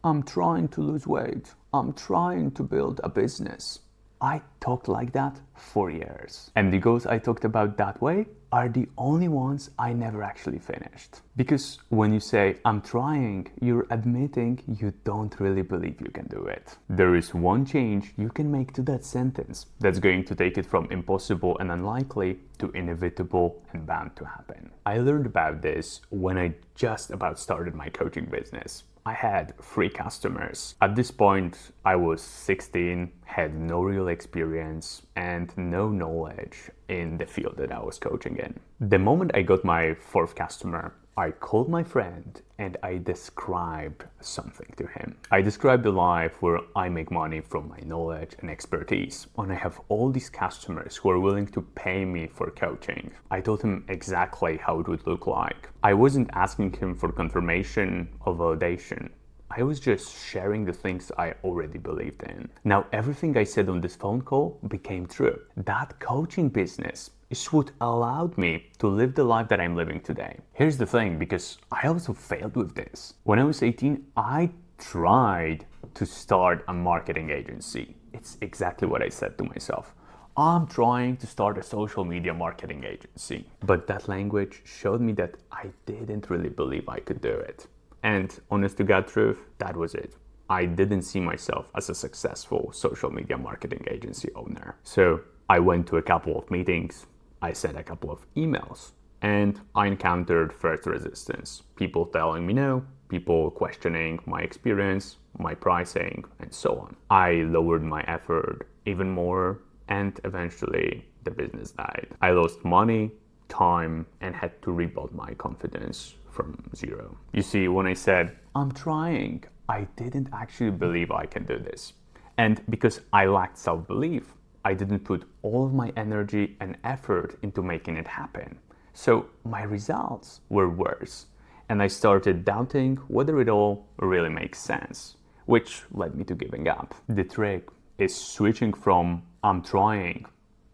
I'm trying to lose weight. I'm trying to build a business. I talked like that for years. And the goals I talked about that way are the only ones I never actually finished. Because when you say, I'm trying, you're admitting you don't really believe you can do it. There is one change you can make to that sentence that's going to take it from impossible and unlikely to inevitable and bound to happen. I learned about this when I just about started my coaching business. I had 3 customers. At this point, I was 16, had no real experience and no knowledge in the field that I was coaching in. The moment I got my 4th customer, I called my friend and I described something to him. I described a life where I make money from my knowledge and expertise, and I have all these customers who are willing to pay me for coaching. I told him exactly how it would look like. I wasn't asking him for confirmation or validation. I was just sharing the things I already believed in. Now, everything I said on this phone call became true. That coaching business is what allowed me to live the life that I'm living today. Here's the thing, because I also failed with this. When I was 18, I tried to start a marketing agency. It's exactly what I said to myself. I'm trying to start a social media marketing agency. But that language showed me that I didn't really believe I could do it. And honest to God truth, that was it. I didn't see myself as a successful social media marketing agency owner. So I went to a couple of meetings, I sent a couple of emails, and I encountered first resistance. People telling me no, people questioning my experience, my pricing, and so on. I lowered my effort even more, and eventually the business died. I lost money, time, and had to rebuild my confidence from zero. You see, when I said, I'm trying, I didn't actually believe I can do this. And because I lacked self-belief, I didn't put all of my energy and effort into making it happen. So my results were worse. And I started doubting whether it all really makes sense, which led me to giving up. The trick is switching from I'm trying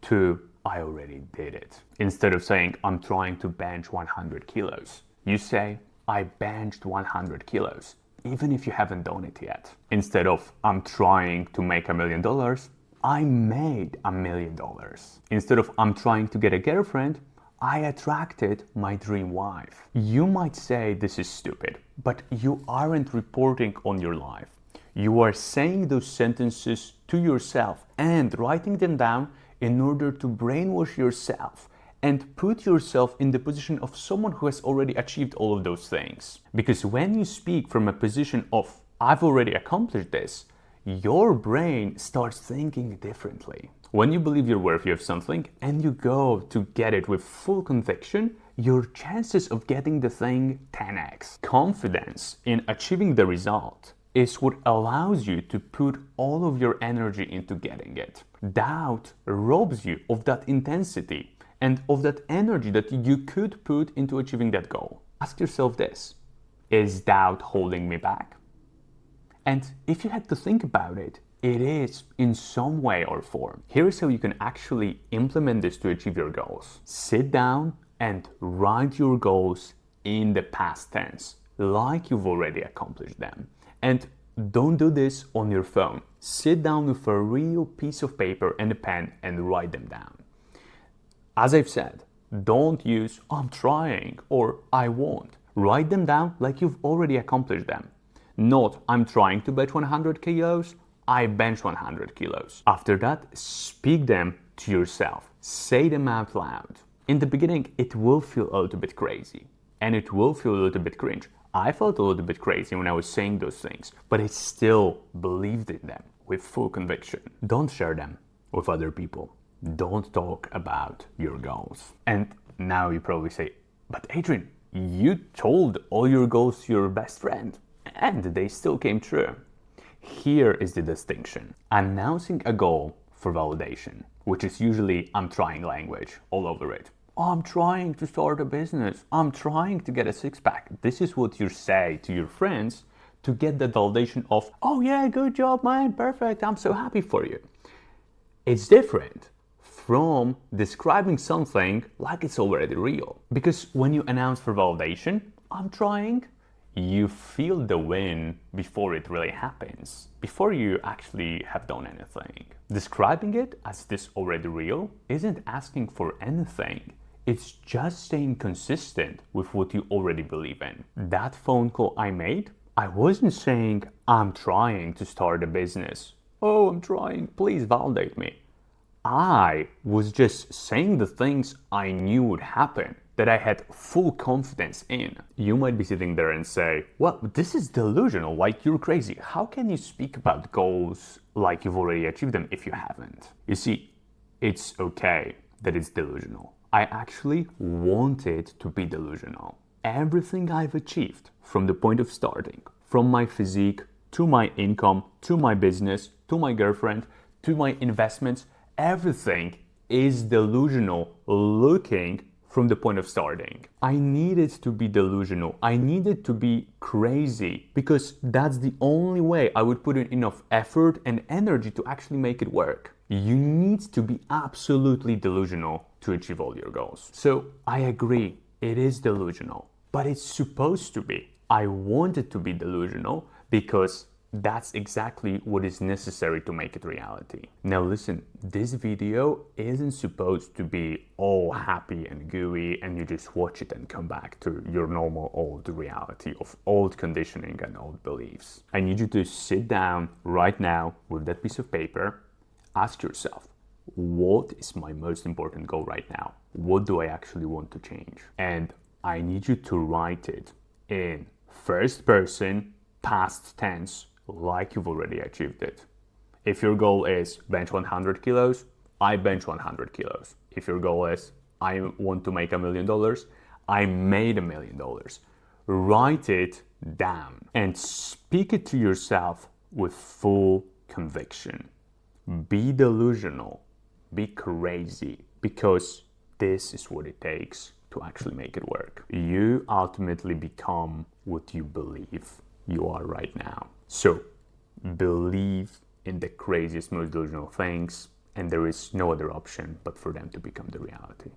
to I already did it. Instead of saying I'm trying to bench 100 kilos, you say, I benched 100 kilos, even if you haven't done it yet. Instead of, I'm trying to make $1 million, I made $1 million. Instead of, I'm trying to get a girlfriend, I attracted my dream wife. You might say this is stupid, but you aren't reporting on your life. You are saying those sentences to yourself and writing them down in order to brainwash yourself and put yourself in the position of someone who has already achieved all of those things. Because when you speak from a position of, I've already accomplished this, your brain starts thinking differently. When you believe you're worthy of something and you go to get it with full conviction, your chances of getting the thing 10x. Confidence in achieving the result is what allows you to put all of your energy into getting it. Doubt robs you of that intensity and of that energy that you could put into achieving that goal. Ask yourself this, is doubt holding me back? And if you had to think about it, it is in some way or form. Here's how you can actually implement this to achieve your goals. Sit down and write your goals in the past tense, like you've already accomplished them. And don't do this on your phone. Sit down with a real piece of paper and a pen and write them down. As I've said, don't use I'm trying or I won't. Write them down like you've already accomplished them. Not I'm trying to bench 100 kilos, I bench 100 kilos. After that, speak them to yourself. Say them out loud. In the beginning, it will feel a little bit crazy and it will feel a little bit cringe. I felt a little bit crazy when I was saying those things, but I still believed in them with full conviction. Don't share them with other people. Don't talk about your goals. And now you probably say, but Adrian, you told all your goals to your best friend and they still came true. Here is the distinction. Announcing a goal for validation, which is usually I'm trying language all over it. I'm trying to start a business. I'm trying to get a six-pack. This is what you say to your friends to get the validation of, oh yeah, good job, man, perfect, I'm so happy for you. It's different from describing something like it's already real. Because when you announce for validation, I'm trying, you feel the win before it really happens, before you actually have done anything. Describing it as this already real isn't asking for anything. It's just staying consistent with what you already believe in. That phone call I made, I wasn't saying, I'm trying to start a business. Oh, I'm trying, please validate me. I was just saying the things I knew would happen, that I had full confidence in. You might be sitting there and say, well, this is delusional, like you're crazy. How can you speak about goals like you've already achieved them if you haven't? You see, it's okay that it's delusional. I actually want it to be delusional. Everything I've achieved from the point of starting, from my physique, to my income, to my business, to my girlfriend, to my investments, everything is delusional looking from the point of starting. I need it to be delusional. I need it to be crazy because that's the only way I would put in enough effort and energy to actually make it work. You need to be absolutely delusional to achieve all your goals. So I agree, it is delusional, but it's supposed to be. I want it to be delusional because that's exactly what is necessary to make it reality. Now listen, this video isn't supposed to be all happy and gooey and you just watch it and come back to your normal old reality of old conditioning and old beliefs. I need you to sit down right now with that piece of paper, ask yourself, what is my most important goal right now? What do I actually want to change? And I need you to write it in first person, past tense, like you've already achieved it. If your goal is bench 100 kilos, I bench 100 kilos. If your goal is I want to make $1 million, I made $1 million. Write it down and speak it to yourself with full conviction. Be delusional, be crazy, because this is what it takes to actually make it work. You ultimately become what you believe you are right now. So believe in the craziest, most delusional things, and there is no other option but for them to become the reality.